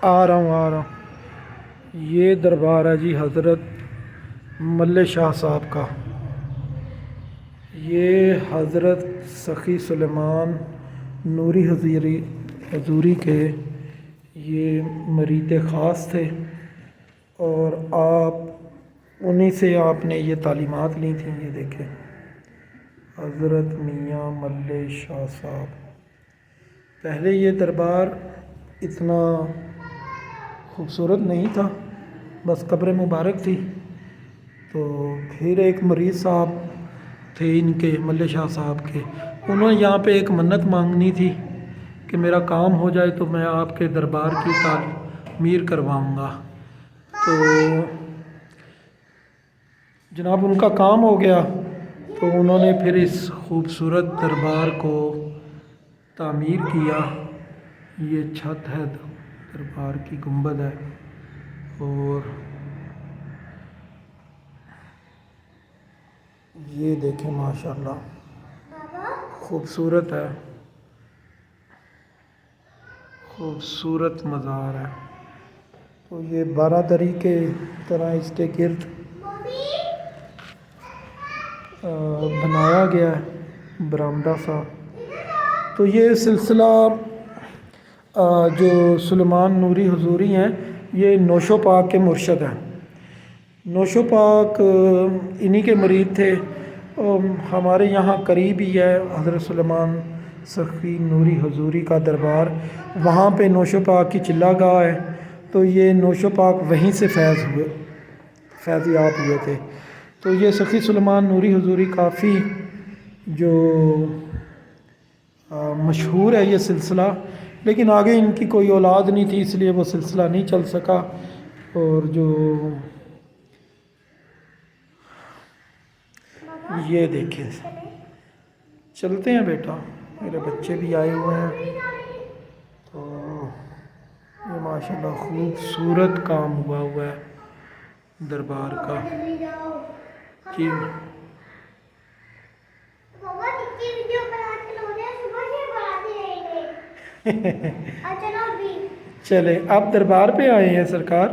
آ رہا ہوں۔ یہ دربار ہے جی حضرت ملے شاہ صاحب کا۔ یہ حضرت سخی سلیمان نوری حضوری کے یہ مرید خاص تھے، اور انہی سے آپ نے یہ تعلیمات لی تھیں۔ یہ دیکھیں حضرت میاں ملے شاہ صاحب۔ پہلے یہ دربار اتنا خوبصورت نہیں تھا، بس قبر مبارک تھی۔ تو پھر ایک مرید صاحب تھے ان کے، ملے شاہ صاحب کے، انہوں نے یہاں پہ ایک منت مانگنی تھی کہ میرا کام ہو جائے تو میں آپ کے دربار کی تعمیر کرواؤں گا۔ تو جناب ان کا کام ہو گیا، تو انہوں نے پھر اس خوبصورت دربار کو تعمیر کیا۔ یہ چھت ہے دربار کی، گنبد ہے، اور یہ دیکھیں ماشاءاللہ خوبصورت ہے، خوبصورت مزار ہے۔ تو یہ 12 دری کے طرح اس کے گرد بنایا گیا ہے برآمدہ سا۔ تو یہ سلسلہ جو سلیمان نوری حضوری ہیں، یہ نوشو پاک کے مرشد ہیں۔ نوشو پاک انہی کے مرید تھے۔ ہمارے یہاں قریب ہی ہے حضرت سلیمان سخی نوری حضوری کا دربار، وہاں پہ نوشو پاک کی چلہ گاہ ہے۔ تو یہ نوشو پاک وہیں سے فیضیاب ہوئے تھے۔ تو یہ سخی سلیمان نوری حضوری کافی جو مشہور ہے یہ سلسلہ، لیکن آگے ان کی کوئی اولاد نہیں تھی، اس لیے وہ سلسلہ نہیں چل سکا۔ اور جو یہ دیکھیں، چلتے ہیں بیٹا، میرے بچے بھی آئے ہوئے ہیں۔ تو یہ ماشاءاللہ خوبصورت کام ہوا ہے دربار کا جی۔ چلے آپ دربار پہ آئے ہیں سرکار؟